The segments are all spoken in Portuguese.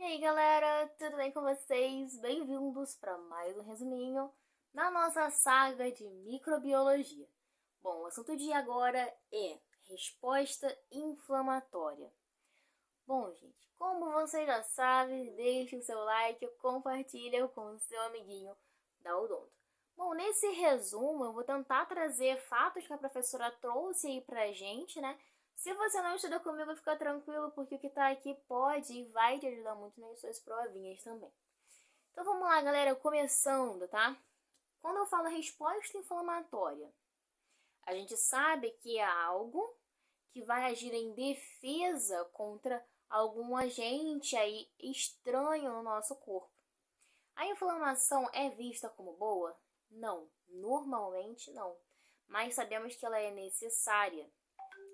aí galera, tudo bem com vocês? Bem-vindos para mais um resuminho na nossa saga de microbiologia. Bom, o assunto de agora é resposta inflamatória. Bom, gente, como você já sabe, deixe o seu like, compartilha com o seu amiguinho da Odonto. Bom, nesse resumo eu vou tentar trazer fatos que a professora trouxe aí pra gente, né? Se você não estuda comigo, fica tranquilo, porque o que tá aqui pode e vai te ajudar muito nas suas provinhas também. Então vamos lá, galera, começando, tá? Quando eu falo resposta inflamatória, a gente sabe que é algo que vai agir em defesa contra algum agente aí estranho no nosso corpo. A inflamação é vista como boa? Não, normalmente não. Mas sabemos que ela é necessária,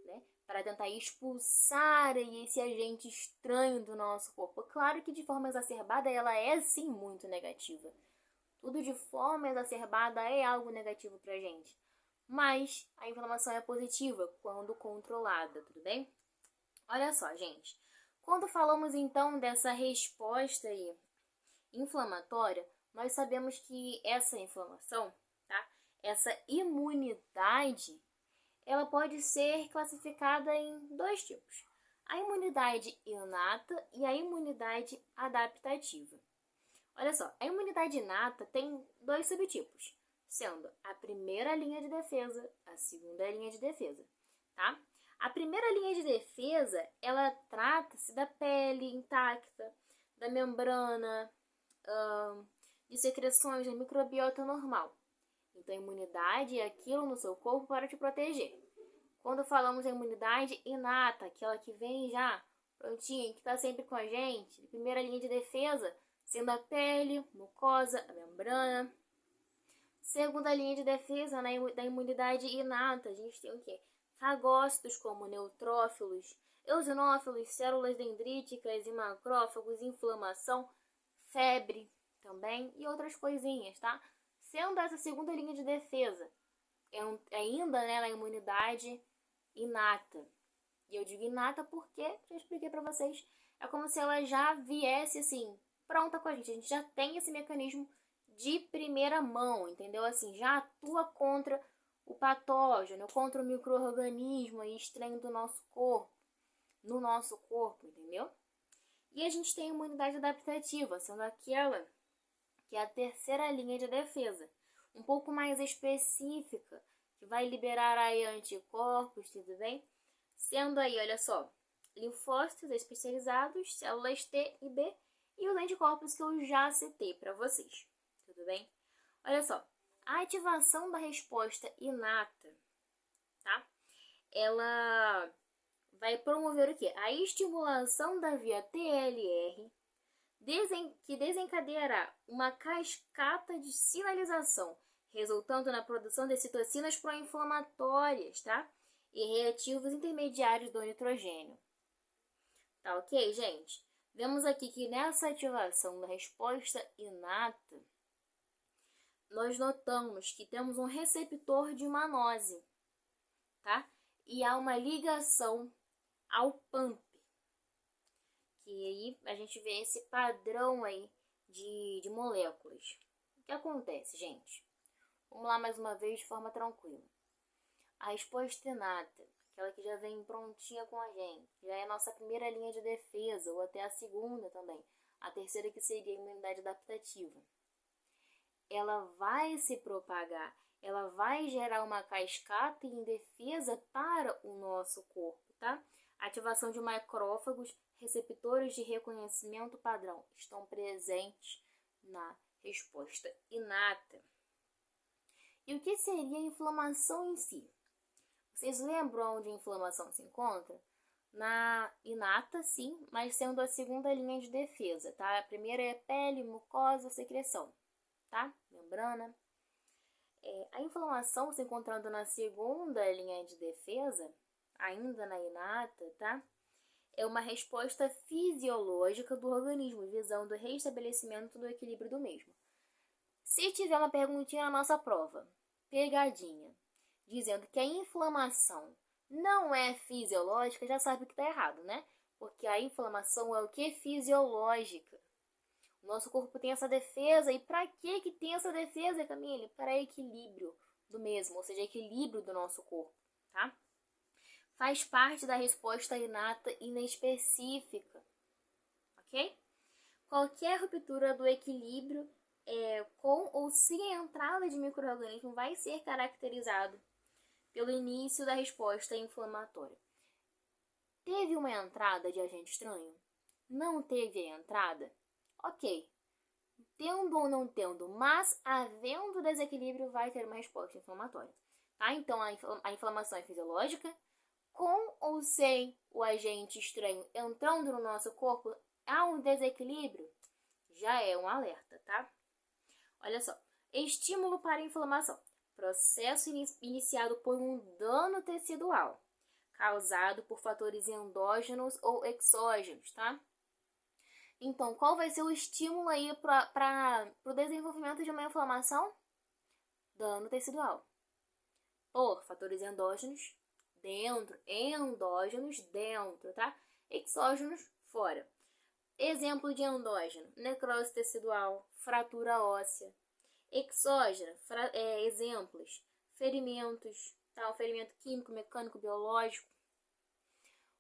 né, para tentar expulsar esse agente estranho do nosso corpo. Claro que de forma exacerbada ela é sim muito negativa. Tudo de forma exacerbada é algo negativo pra gente. Mas a inflamação é positiva quando controlada, tudo bem? Olha só, gente. Quando falamos então dessa resposta aí inflamatória, nós sabemos que essa inflamação, tá? Essa imunidade, ela pode ser classificada em dois tipos: a imunidade inata e a imunidade adaptativa. Olha só, a imunidade inata tem dois subtipos, sendo a primeira linha de defesa, a segunda linha de defesa, tá? A primeira linha de defesa, ela trata-se da pele intacta, da membrana, de secreções da microbiota normal. Então, a imunidade é aquilo no seu corpo para te proteger. Quando falamos em imunidade inata, aquela que vem já prontinha, que está sempre com a gente, primeira linha de defesa, sendo a pele, mucosa, a membrana. Segunda linha de defesa da imunidade inata, a gente tem o quê? Fagócitos como neutrófilos, eosinófilos, células dendríticas e macrófagos, inflamação, febre também e outras coisinhas, tá? Sendo essa segunda linha de defesa ainda, né, na imunidade inata. E eu digo inata porque, já expliquei pra vocês, é como se ela já viesse assim, pronta com a gente já tem esse mecanismo de primeira mão, entendeu? Assim, já atua contra o patógeno, contra o micro-organismo aí estranho do nosso corpo, no nosso corpo, entendeu? E a gente tem a imunidade adaptativa, sendo aquela que é a terceira linha de defesa, um pouco mais específica, que vai liberar aí anticorpos, tudo bem? Sendo aí, olha só, linfócitos especializados, células T e B e os anticorpos que eu já citei para vocês, tudo bem? Olha só, a ativação da resposta inata, tá? Ela vai promover o quê? A estimulação da via TLR, que desencadeará uma cascata de sinalização, resultando na produção de citocinas pró-inflamatórias, tá? E reativos intermediários do nitrogênio. Tá ok, gente? Vemos aqui que nessa ativação da resposta inata, nós notamos que temos um receptor de manose, tá? E há uma ligação ao PAMP. Que aí a gente vê esse padrão aí de moléculas. O que acontece, gente? Vamos lá mais uma vez de forma tranquila. A resposta inata, aquela que já vem prontinha com a gente, já é a nossa primeira linha de defesa, ou até a segunda também. A terceira que seria a imunidade adaptativa. Ela vai se propagar, ela vai gerar uma cascata em defesa para o nosso corpo, tá? Ativação de macrófagos, receptores de reconhecimento padrão estão presentes na resposta inata. E o que seria a inflamação em si? Vocês lembram onde a inflamação se encontra? Na inata, sim, mas sendo a segunda linha de defesa, tá? A primeira é pele, mucosa, secreção, tá? Membrana. A inflamação se encontrando na segunda linha de defesa, ainda na inata, tá? É uma resposta fisiológica do organismo, visando o restabelecimento do equilíbrio do mesmo. Se tiver uma perguntinha na nossa prova, pegadinha, dizendo que a inflamação não é fisiológica, já sabe que está errado, né? Porque a inflamação é o que? Fisiológica. O nosso corpo tem essa defesa. E para que tem essa defesa, Camille? Para equilíbrio do mesmo, ou seja, equilíbrio do nosso corpo, tá? Faz parte da resposta inata inespecífica, ok? Qualquer ruptura do equilíbrio com ou sem a entrada de micro-organismo vai ser caracterizado pelo início da resposta inflamatória. Teve uma entrada de agente estranho? Não teve a entrada? Ok. Tendo ou não tendo, mas havendo desequilíbrio, vai ter uma resposta inflamatória. Tá? Então, a inflamação é fisiológica. Com ou sem o agente estranho entrando no nosso corpo, há um desequilíbrio? Já é um alerta, tá? Olha só. Estímulo para inflamação. Processo iniciado por um dano tecidual, causado por fatores endógenos ou exógenos, tá? Então, qual vai ser o estímulo aí para o desenvolvimento de uma inflamação? Dano tecidual. Por fatores endógenos, dentro, endógenos, dentro, tá? Exógenos, fora. Exemplo de endógeno: necrose tecidual, fratura óssea. Exógena, exemplos: ferimentos, tá? O ferimento químico, mecânico, biológico.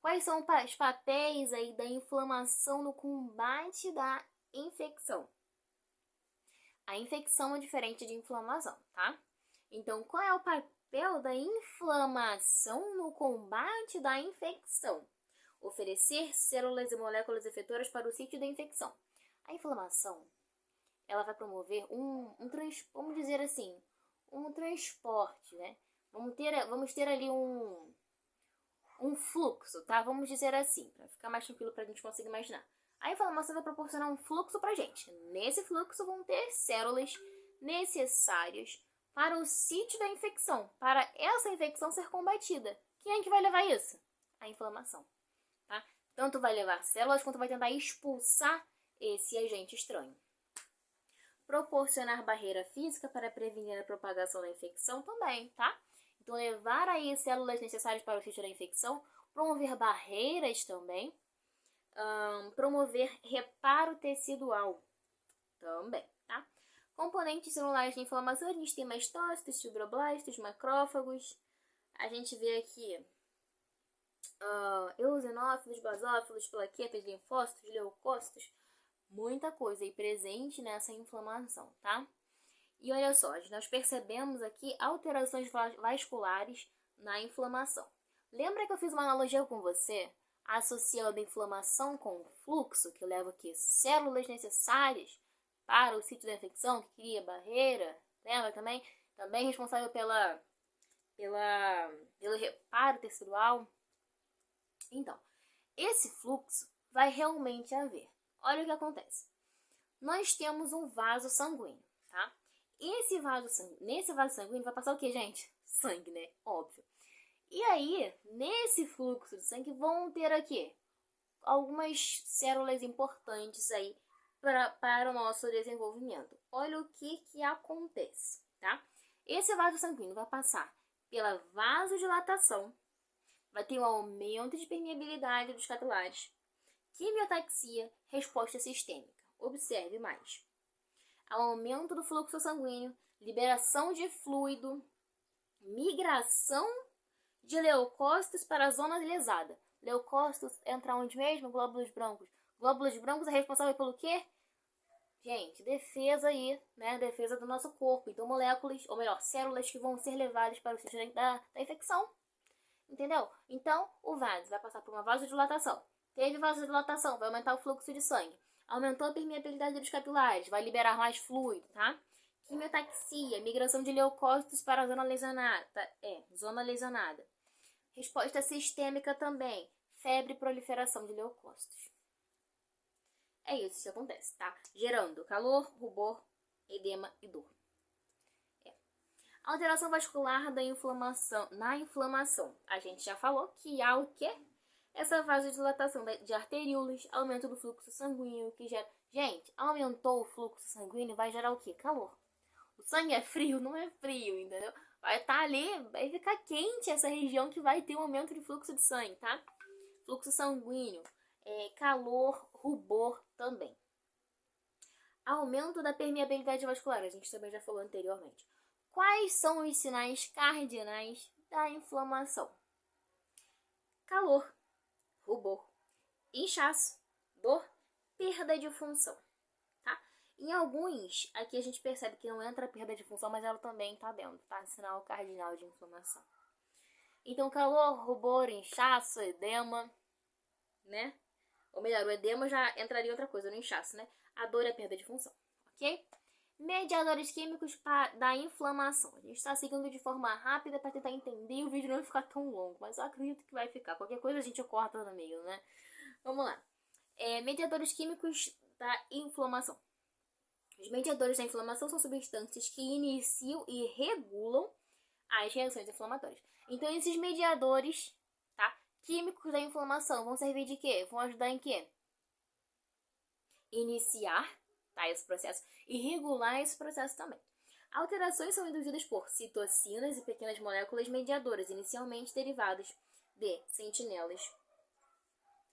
Quais são os papéis aí da inflamação no combate da infecção? A infecção é diferente de inflamação, tá? Então, qual é o papel da inflamação no combate da infecção? Oferecer células e moléculas efetoras para o sítio da infecção. A inflamação, ela vai promover vamos dizer assim, um transporte, né? Vamos ter ali um fluxo, tá? Vamos dizer assim, para ficar mais tranquilo para a gente conseguir imaginar. A inflamação vai proporcionar um fluxo para a gente. Nesse fluxo vão ter células necessárias para o sítio da infecção, para essa infecção ser combatida. Quem é que vai levar isso? A inflamação, tá? Tanto vai levar células quanto vai tentar expulsar esse agente estranho. Proporcionar barreira física para prevenir a propagação da infecção também, tá? Então, levar aí células necessárias para o sítio da infecção, promover barreiras também, promover reparo tecidual também, tá? Componentes celulares de inflamação, a gente tem mastócitos, fibroblastos, macrófagos. A gente vê aqui eosinófilos, basófilos, plaquetas, linfócitos, leucócitos, muita coisa aí presente nessa inflamação, tá? E olha só, nós percebemos aqui alterações vasculares na inflamação. Lembra que eu fiz uma analogia com você, associando a inflamação com o fluxo, que leva aqui células necessárias para o sítio da infecção, que cria barreira, lembra também? Também responsável pelo reparo tecidual. Então, esse fluxo vai realmente haver. Olha o que acontece. Nós temos um vaso sanguíneo, tá? Nesse vaso sanguíneo vai passar o que, gente? Sangue, né? Óbvio. E aí, nesse fluxo de sangue vão ter aqui algumas células importantes aí para o nosso desenvolvimento. Olha o que acontece, tá? Esse vaso sanguíneo vai passar pela vasodilatação, vai ter um aumento de permeabilidade dos capilares, quimiotaxia, resposta sistêmica. Observe mais. Aumento do fluxo sanguíneo, liberação de fluido, migração de leucócitos para a zona lesada. Leucócitos entra onde mesmo? Glóbulos brancos. Glóbulos brancos é responsável pelo quê? Gente, defesa aí, né? Defesa do nosso corpo. Então, moléculas, ou melhor, células que vão ser levadas para o sítio da infecção. Entendeu? Então, o vaso vai passar por uma vasodilatação. Teve vasodilatação, vai aumentar o fluxo de sangue. Aumentou a permeabilidade dos capilares, vai liberar mais fluido, tá? Quimiotaxia, migração de leucócitos para a zona lesionada. Zona lesionada. Resposta sistêmica também. Febre e proliferação de leucócitos. É isso que acontece, tá? Gerando calor, rubor, edema e dor. Alteração vascular da inflamação. Na inflamação, a gente já falou que há o quê? Essa vasodilatação de arteríolas, aumento do fluxo sanguíneo, que gera... Gente, aumentou o fluxo sanguíneo, vai gerar o quê? Calor. O sangue é frio? Não é frio, entendeu? Vai estar ali, vai ficar quente essa região que vai ter um aumento de fluxo de sangue, tá? Fluxo sanguíneo. calor, rubor também. Aumento da permeabilidade vascular, a gente também já falou anteriormente. Quais são os sinais cardinais da inflamação? Calor, rubor, inchaço, dor, perda de função, tá? Em alguns, aqui a gente percebe que não entra a perda de função, mas ela também tá dentro, tá? Sinal cardinal de inflamação. Então, calor, rubor, inchaço, edema, né? Ou melhor, o edema já entraria em outra coisa, no inchaço, né? A dor é a perda de função, ok? Mediadores químicos da inflamação. A gente está seguindo de forma rápida para tentar entender e o vídeo não ficar tão longo, mas eu acredito que vai ficar. Qualquer coisa a gente corta no meio, né? Vamos lá. Mediadores químicos da inflamação. Os mediadores da inflamação são substâncias que iniciam e regulam as reações inflamatórias. Então, esses mediadores, tá, químicos da inflamação vão servir de quê? Vão ajudar em quê? Iniciar, tá, esse processo e regular esse processo também. Alterações são induzidas por citocinas e pequenas moléculas mediadoras, inicialmente derivadas de sentinelas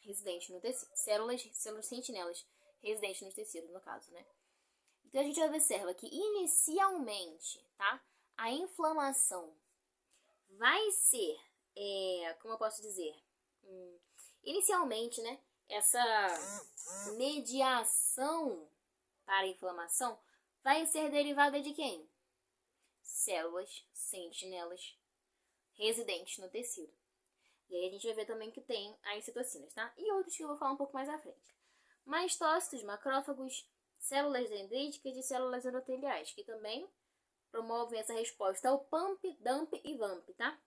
residentes no tecido. Células sentinelas residentes no tecido, no caso, né? Então, a gente observa que inicialmente, tá, a inflamação vai ser, como eu posso dizer? Inicialmente, né, essa mediação para a inflamação vai ser derivada de quem? Células sentinelas residentes no tecido. E aí a gente vai ver também que tem as citocinas, tá? E outros que eu vou falar um pouco mais à frente. Mastócitos, macrófagos, células dendríticas e células endoteliais, que também promovem essa resposta ao PAMP, DAMP e VAMP, tá?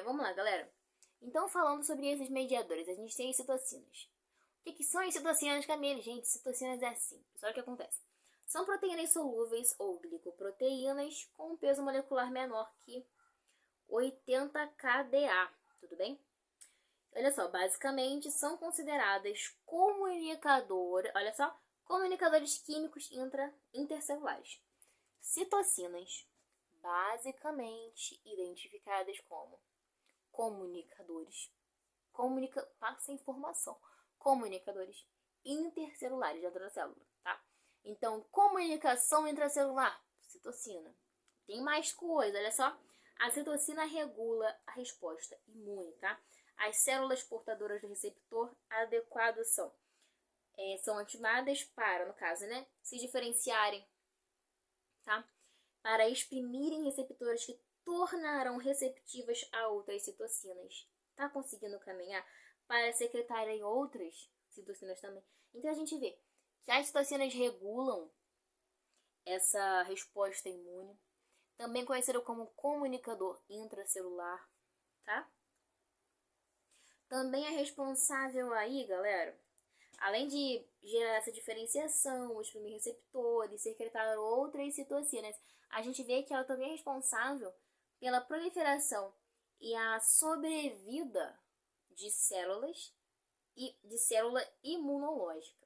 Vamos lá, galera. Então, falando sobre esses mediadores, a gente tem as citocinas. O que são as citocinas, Camille? Gente, citocinas é simples. Olha o que acontece. São proteínas solúveis ou glicoproteínas com um peso molecular menor que 80 kDa, tudo bem? Olha só, basicamente são consideradas comunicadores químicos intercelulares. Citocinas, basicamente identificadas como comunicadores, passa informação, comunicadores intercelulares dentro da célula, tá? Então, comunicação intracelular, citocina. Tem mais coisa, olha só. A citocina regula a resposta imune, tá? As células portadoras do receptor adequado são ativadas para, no caso, né, se diferenciarem, tá? Para exprimirem receptores que tornarão receptivas a outras citocinas. Tá conseguindo caminhar para secretarem outras citocinas também. Então a gente vê que as citocinas regulam essa resposta imune, também conhecido como comunicador intracelular, tá? Também é responsável aí, galera, além de gerar essa diferenciação, exprimir receptores, secretar outras citocinas, a gente vê que ela também é responsável pela proliferação e a sobrevida de células e de célula imunológica.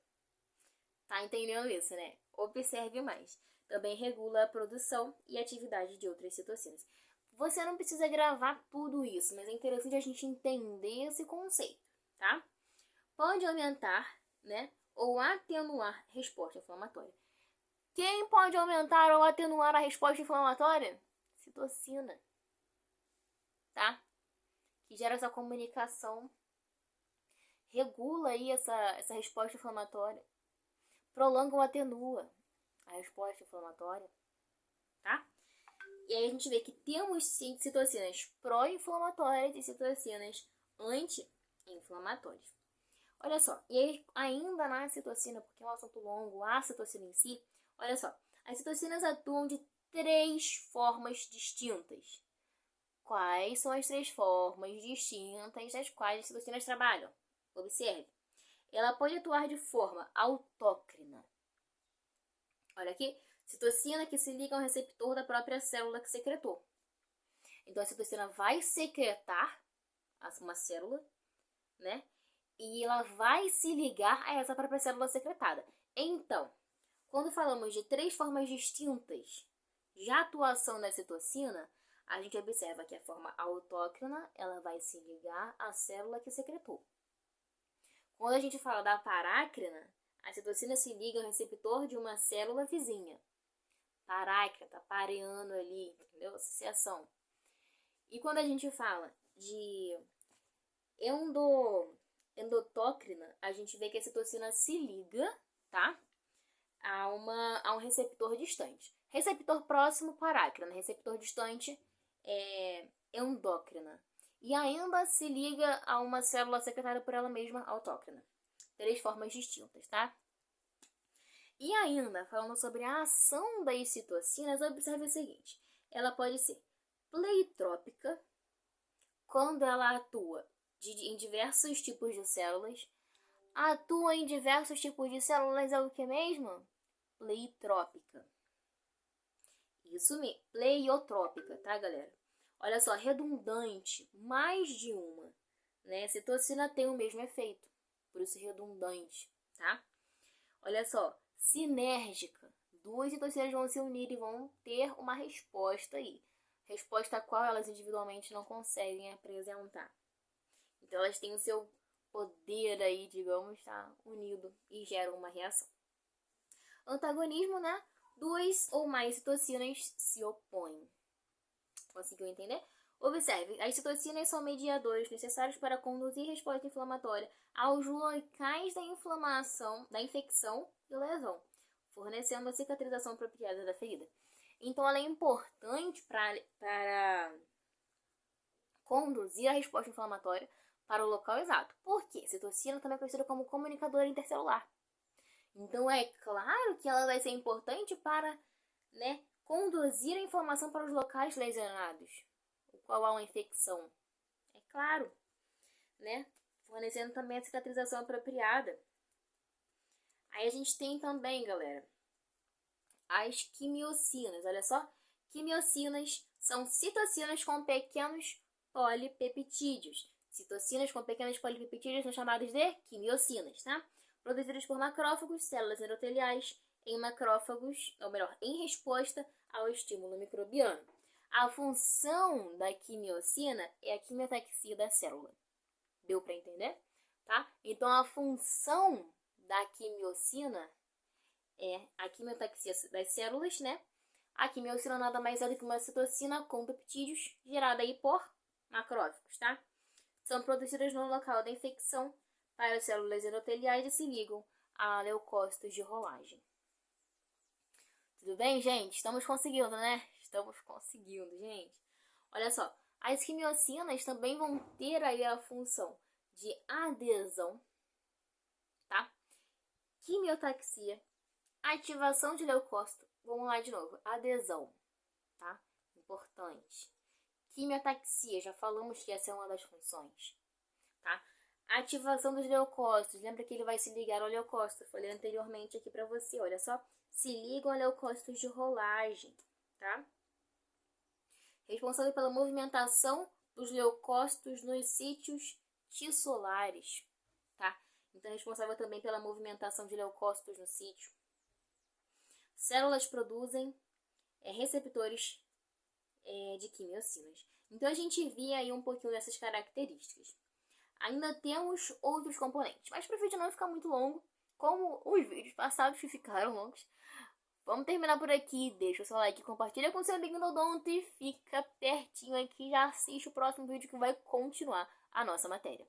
Tá entendendo isso, né? Observe mais. Também regula a produção e atividade de outras citocinas. Você não precisa gravar tudo isso, mas é interessante a gente entender esse conceito, tá? Pode aumentar, né, ou atenuar resposta inflamatória. Quem pode aumentar ou atenuar a resposta inflamatória? Citocina, tá? Que gera essa comunicação, regula aí essa resposta inflamatória, prolonga ou atenua a resposta inflamatória, tá? E aí a gente vê que temos citocinas pró-inflamatórias e citocinas anti-inflamatórias. Olha só, e aí ainda na citocina, porque é um assunto longo, a citocina em si, olha só, as citocinas atuam de 3 formas distintas. Quais são as 3 formas distintas das quais as citocinas trabalham? Observe. Ela pode atuar de forma autócrina. Olha aqui, citocina que se liga ao receptor da própria célula que secretou. Então, a citocina vai secretar uma célula, né? E ela vai se ligar a essa própria célula secretada. Então, quando falamos de 3 formas distintas de atuação da citocina, a gente observa que a forma autócrina, ela vai se ligar à célula que secretou. Quando a gente fala da parácrina, a citocina se liga ao receptor de uma célula vizinha. Parácrina, tá pareando ali, entendeu? Associação. E quando a gente fala de endotócrina, a gente vê que a citocina se liga, tá? A um receptor distante. Receptor próximo, parácrina. Receptor distante, endócrina. E ainda se liga a uma célula secretada por ela mesma, autócrina. 3 formas distintas, tá? E ainda, falando sobre a ação das citocinas, observe o seguinte. Ela pode ser pleiotrópica, quando ela atua em diversos tipos de células. Atua em diversos tipos de células é o que mesmo? Pleiotrópica. Isso mesmo, pleiotrópica, tá, galera? Olha só, redundante, mais de uma, né? Citocina tem o mesmo efeito, por isso redundante, tá? Olha só, sinérgica. 2 citocinas vão se unir e vão ter uma resposta aí. Resposta a qual elas individualmente não conseguem apresentar. Então elas têm o seu poder aí, digamos, tá unido e geram uma reação. Antagonismo, né? 2 ou mais citocinas se opõem. Conseguiu entender? Observe, as citocinas são mediadores necessários para conduzir resposta inflamatória aos locais da inflamação, da infecção e lesão, fornecendo a cicatrização apropriada da ferida. Então, ela é importante para conduzir a resposta inflamatória para o local exato. Por quê? Citocina também é conhecida como comunicadora intercelular. Então, é claro que ela vai ser importante para, né, conduzir a informação para os locais lesionados, o qual há uma infecção. É claro, né? Fornecendo também a cicatrização apropriada. Aí a gente tem também, galera, as quimiocinas. Olha só, quimiocinas são citocinas com pequenos polipeptídeos. Citocinas com pequenos polipeptídeos são chamadas de quimiocinas, tá? Produzidas por macrófagos, células endoteliais, em macrófagos, ou melhor, em resposta ao estímulo microbiano. A função da quimiocina é a quimiotaxia da célula. Deu para entender? Tá? Então, a função da quimiocina é a quimiotaxia das células, né? A quimiocina nada mais é do que uma citocina com peptídeos gerada aí por macrófagos, tá? São produzidas no local da infecção para as células endoteliais e se ligam a leucócitos de rolagem. Tudo bem, gente? Estamos conseguindo, né? Estamos conseguindo, gente. Olha só, as quimiocinas também vão ter aí a função de adesão, tá? Quimiotaxia, ativação de leucócito. Vamos lá de novo, adesão, tá? Importante. Quimiotaxia, já falamos que essa é uma das funções, tá? Ativação dos leucócitos, lembra que ele vai se ligar ao leucócito, falei anteriormente aqui pra você, olha só. Se ligam a leucócitos de rolagem, tá? Responsável pela movimentação dos leucócitos nos sítios tissulares, tá? Então, responsável também pela movimentação de leucócitos no sítio. Células produzem receptores de quimiocinas. Então, a gente vê aí um pouquinho dessas características. Ainda temos outros componentes, mas para o vídeo não ficar muito longo, como os vídeos passados que ficaram longos, vamos terminar por aqui. Deixa o seu like, compartilha com seu amigo Nodonto e fica pertinho aqui. Já assiste o próximo vídeo que vai continuar a nossa matéria.